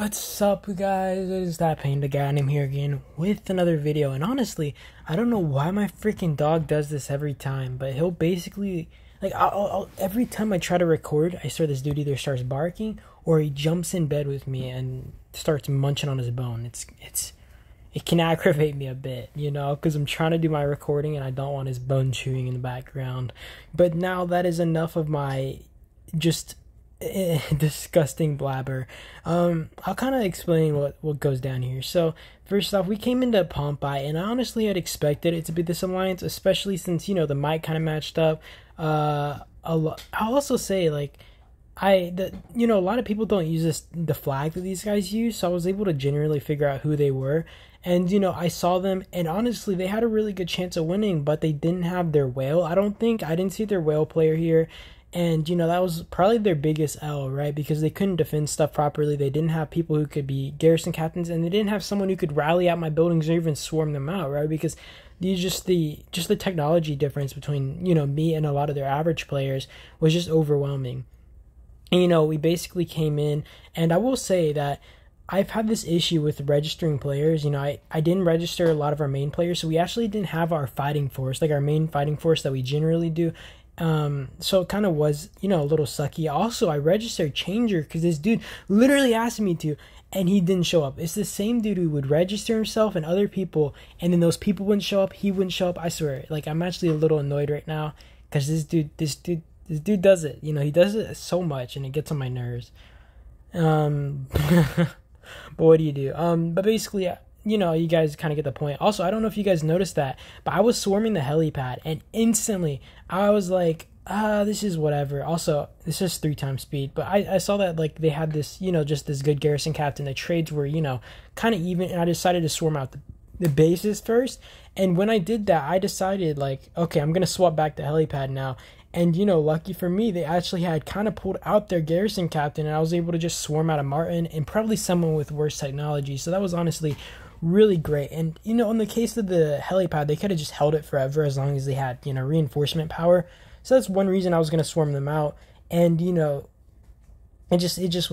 What's up, guys? It is that Panda guy, and I'm here again with another video. And honestly, I don't know why my freaking dog does this every time, but he'll basically like every time I try to record, I swear this dude either starts barking or he jumps in bed with me and starts munching on his bone. It can aggravate me a bit, because I'm trying to do my recording and I don't want his bone chewing in the background. But now that is enough of my just disgusting blabber. I'll kind of explain what goes down here. So first off, we came into Pompeii, and I honestly had expected it to be this alliance, especially since the mic kind of matched up. I'll also say a lot of people don't use the flag that these guys use, so I was able to generally figure out who they were. And I saw them, and honestly they had a really good chance of winning, but they didn't have their whale. I didn't see their whale player here. And, that was probably their biggest L, right? Because they couldn't defend stuff properly. They didn't have people who could be garrison captains, and they didn't have someone who could rally out my buildings or even swarm them out, right? Because the technology difference between, me and a lot of their average players was just overwhelming. And, we basically came in, and I will say that I've had this issue with registering players. I didn't register a lot of our main players, so we actually didn't have our fighting force, like our main fighting force that we generally do. So it kind of was, a little sucky. Also, I registered Changer because this dude literally asked me to, and he didn't show up. It's the same dude who would register himself and other people, and then those people wouldn't show up, he wouldn't show up. I swear, I'm actually a little annoyed right now because this dude does it. He does it so much, and it gets on my nerves. But what do you do? But basically, you guys kind of get the point. Also, I don't know if you guys noticed that, but I was swarming the helipad, and instantly I was like, this is whatever. Also, this is 3 times speed, but I saw that they had this, just this good garrison captain. The trades were, kind of even, and I decided to swarm out the bases first. And when I did that, I decided okay, I'm gonna swap back to helipad now. And lucky for me, they actually had kind of pulled out their garrison captain, and I was able to just swarm out a Martin and probably someone with worse technology. So that was honestly really great. And in the case of the helipad, they could have just held it forever as long as they had reinforcement power. So that's one reason I was going to swarm them out. And it just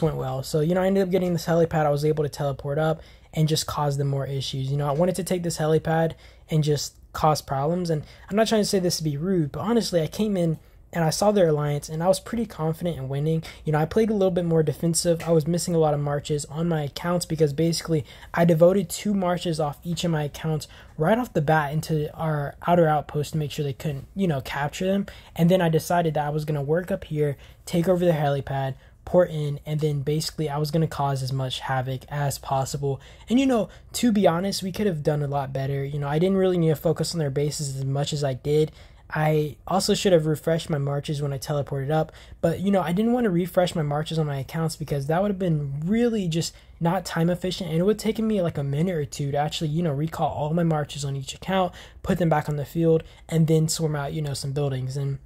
went well. So I ended up getting this helipad. I was able to teleport up and just cause them more issues. I wanted to take this helipad and just cause problems. And I'm not trying to say this to be rude, but honestly, I came in and I saw their alliance, and I was pretty confident in winning. I played a little bit more defensive. I was missing a lot of marches on my accounts because basically I devoted 2 marches off each of my accounts right off the bat into our outer outpost to make sure they couldn't, capture them. And then I decided that I was going to work up here, take over the helipad, port in, and then basically I was going to cause as much havoc as possible. And to be honest, we could have done a lot better. I didn't really need to focus on their bases as much as I did. I also should have refreshed my marches when I teleported up, but I didn't want to refresh my marches on my accounts because that would have been really just not time efficient, and it would have taken me a minute or two to actually recall all my marches on each account, put them back on the field, and then swarm out some buildings. And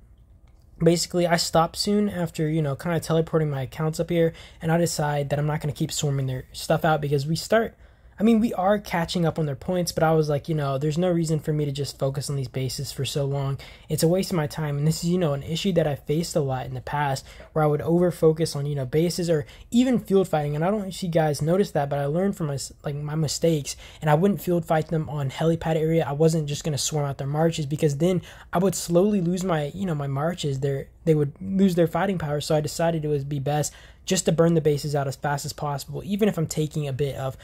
basically I stopped soon after kind of teleporting my accounts up here, and I decide that I'm not going to keep swarming their stuff out because we are catching up on their points, but I was like, there's no reason for me to just focus on these bases for so long. It's a waste of my time. And this is, an issue that I faced a lot in the past where I would over focus on, bases or even field fighting. And I don't know if you guys noticed that, but I learned from my mistakes, and I wouldn't field fight them on helipad area. I wasn't just going to swarm out their marches because then I would slowly lose my, my marches. They would lose their fighting power. So I decided it would be best just to burn the bases out as fast as possible, even if I'm taking a bit of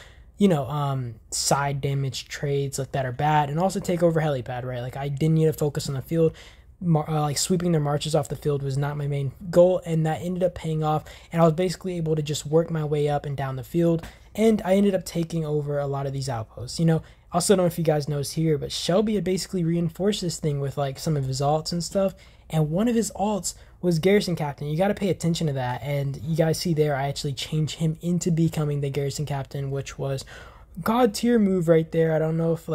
side damage trades that are bad, and also take over helipad, right? I didn't need to focus on the field. Sweeping their marches off the field was not my main goal, and that ended up paying off, and I was basically able to just work my way up and down the field, and I ended up taking over a lot of these outposts. Also, don't know if you guys noticed here, but Shelby had basically reinforced this thing with some of his alts and stuff, and one of his alts was garrison captain. You got to pay attention to that, and you guys see there I actually changed him into becoming the garrison captain, which was god tier move right there. I don't know if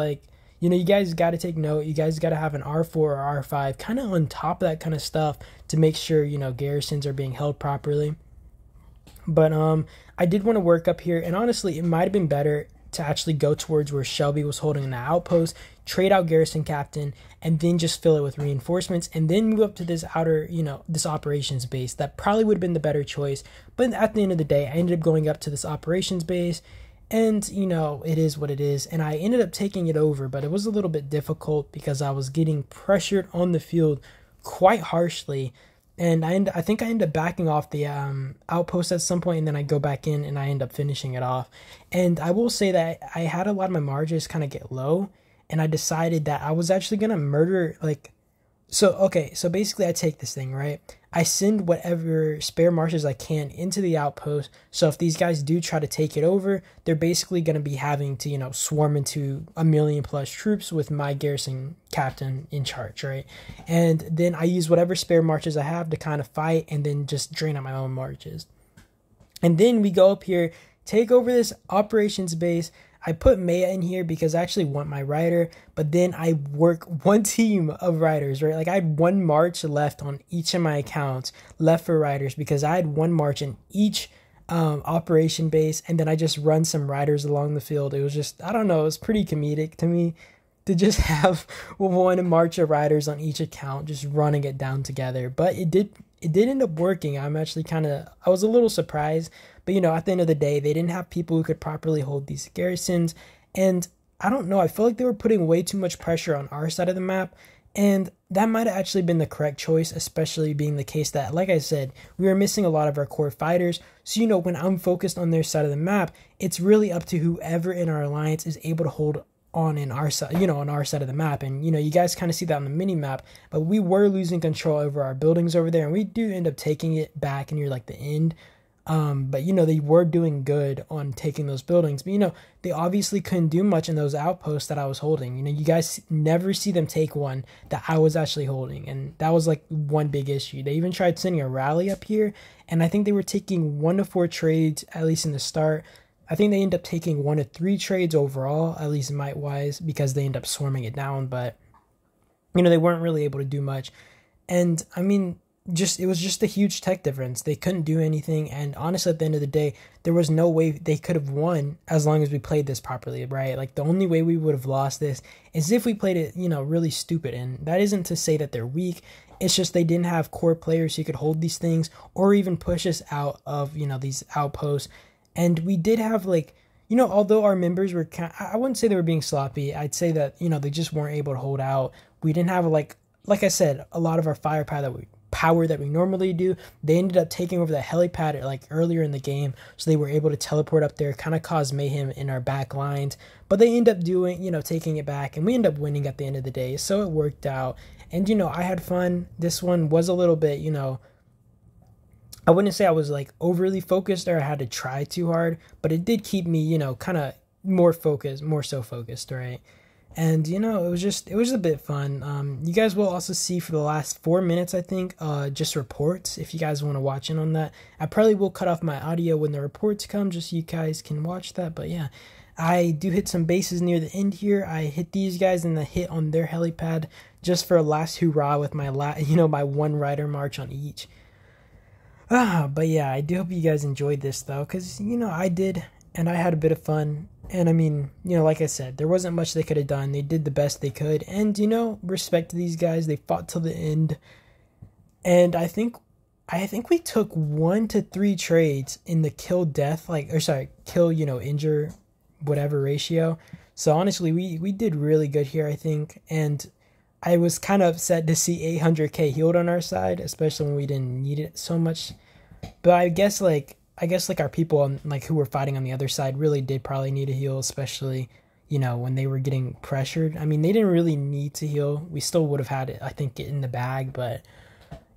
you guys got to take note. You guys got to have an R4 or R5 kind of on top of that kind of stuff to make sure garrisons are being held properly. But I did want to work up here, and honestly it might have been better to actually go towards where Shelby was holding the outpost, trade out garrison captain, and then just fill it with reinforcements, and then move up to this outer, this operations base. That probably would have been the better choice. But at the end of the day, I ended up going up to this operations base, and, it is what it is. And I ended up taking it over, but it was a little bit difficult because I was getting pressured on the field quite harshly. And I think I ended up backing off the outpost at some point, and then I go back in and I end up finishing it off. And I will say that I had a lot of my margins kind of get low, and I decided that I was actually going to murder, so basically I take this thing, right? I send whatever spare marches I can into the outpost. So if these guys do try to take it over, they're basically going to be having to, swarm into 1,000,000+ troops with my garrison captain in charge, right? And then I use whatever spare marches I have to kind of fight, and then just drain out my own marches. And then we go up here, take over this operations base. I put Maya in here because I actually want my rider, but then I work one team of riders, right? Like I had one march left on each of my accounts left for riders because I had one march in each operation base, and then I just run some riders along the field. It was just, I don't know, it was pretty comedic to me to just have one march of riders on each account, just running it down together. But it did end up working. I was a little surprised. But, at the end of the day, they didn't have people who could properly hold these garrisons. And I don't know, I feel like they were putting way too much pressure on our side of the map. And that might have actually been the correct choice, especially being the case that, like I said, we were missing a lot of our core fighters. So, when I'm focused on their side of the map, it's really up to whoever in our alliance is able to hold on in our side, on our side of the map. And, you guys kind of see that on the mini map, but we were losing control over our buildings over there, and we do end up taking it back near the end. But they were doing good on taking those buildings, but they obviously couldn't do much in those outposts that I was holding. You guys never see them take one that I was actually holding, and that was one big issue. They even tried sending a rally up here, and I think they were taking 1 to 4 trades, at least in the start. I think they end up taking 1 to 3 trades overall, at least might wise, because they end up swarming it down, but they weren't really able to do much. And I mean, it was just a huge tech difference. They couldn't do anything, and honestly, at the end of the day, there was no way they could have won as long as we played this properly, right? The only way we would have lost this is if we played it, really stupid. And that isn't to say that they're weak. It's just they didn't have core players who could hold these things or even push us out of, these outposts. And we did have although our members were I wouldn't say they were being sloppy. I'd say that, they just weren't able to hold out. We didn't have like I said, a lot of our firepower that we normally do. They ended up taking over the helipad earlier in the game, so they were able to teleport up there, kind of cause mayhem in our back lines. But they end up doing, taking it back, and we end up winning at the end of the day. So it worked out, and I had fun. This one was a little bit, I wouldn't say I was overly focused or I had to try too hard, but it did keep me, kind of more so focused, right? And, it was a bit fun. You guys will also see for the last 4 minutes, I think, just reports, if you guys want to watch in on that. I probably will cut off my audio when the reports come, just so you guys can watch that. But yeah, I do hit some bases near the end here. I hit these guys and the hit on their helipad just for a last hoorah with my, my one rider march on each. But yeah, I do hope you guys enjoyed this, though, because, I did, and I had a bit of fun. And I mean, like I said, there wasn't much they could have done. They did the best they could. And, respect to these guys. They fought till the end. And I think we took 1 to 3 trades in the kill-death, kill, injure, whatever ratio. So honestly, we did really good here, I think. And I was kind of upset to see 800k healed on our side, especially when we didn't need it so much. But I guess our people on who were fighting on the other side really did probably need a heal, especially when they were getting pressured. I mean, they didn't really need to heal. We still would have had it, I think, in the bag, but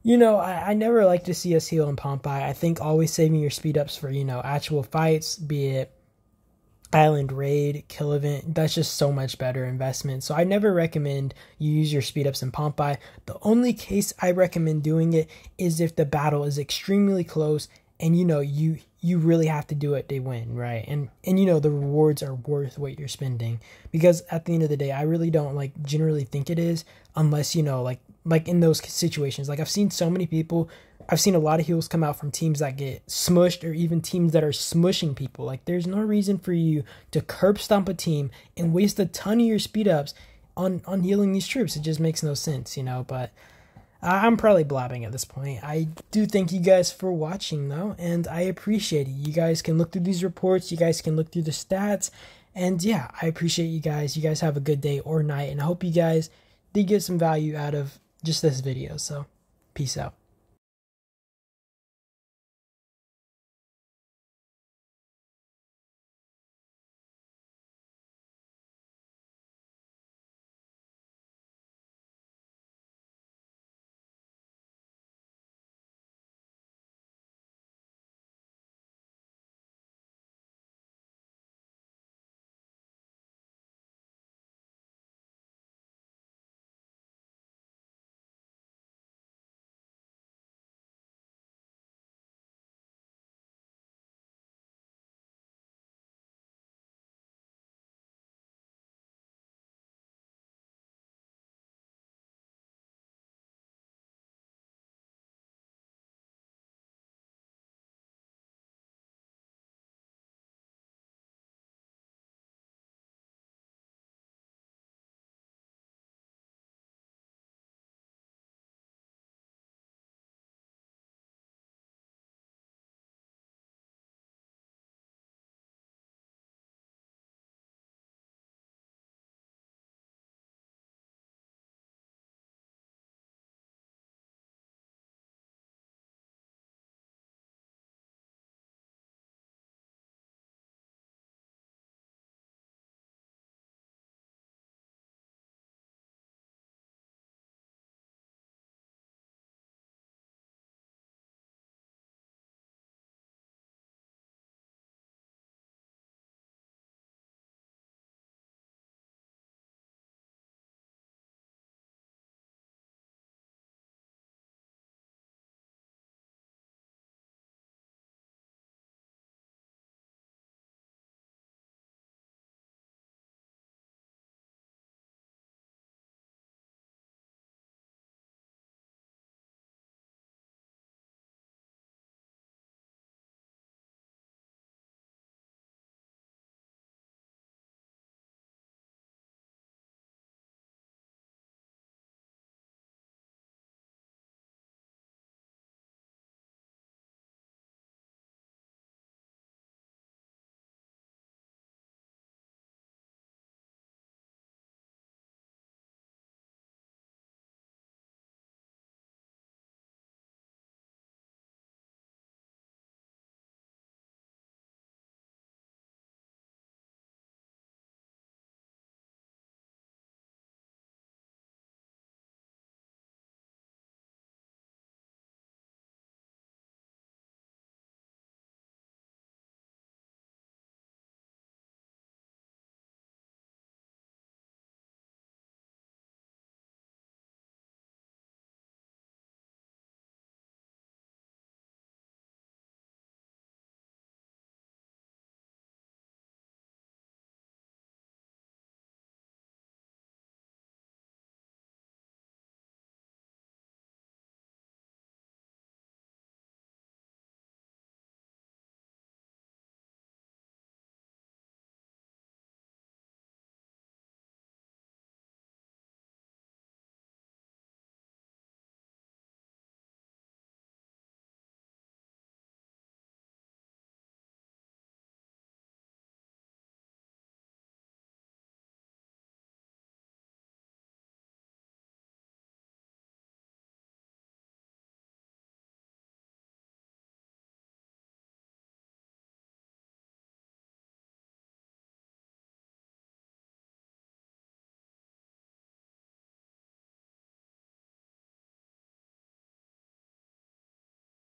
I never like to see us heal in Pompeii. I think always saving your speed ups for actual fights, be it island raid, kill event, that's just so much better investment. So I never recommend you use your speed ups in Pompeii. The only case I recommend doing it is if the battle is extremely close and you really have to do it to win, right? And the rewards are worth what you're spending, because at the end of the day, I really don't generally think it is, unless in those situations. I've seen so many people I've seen a lot of heals come out from teams that get smushed, or even teams that are smushing people. Like, there's no reason for you to curb stomp a team and waste a ton of your speed ups on healing these troops. It just makes no sense, you know. But I'm probably blabbing at this point. I do thank you guys for watching, though, and I appreciate it. You guys can look through these reports. You guys can look through the stats. And yeah, I appreciate you guys. You guys have a good day or night, and I hope you guys did get some value out of just this video. So, peace out.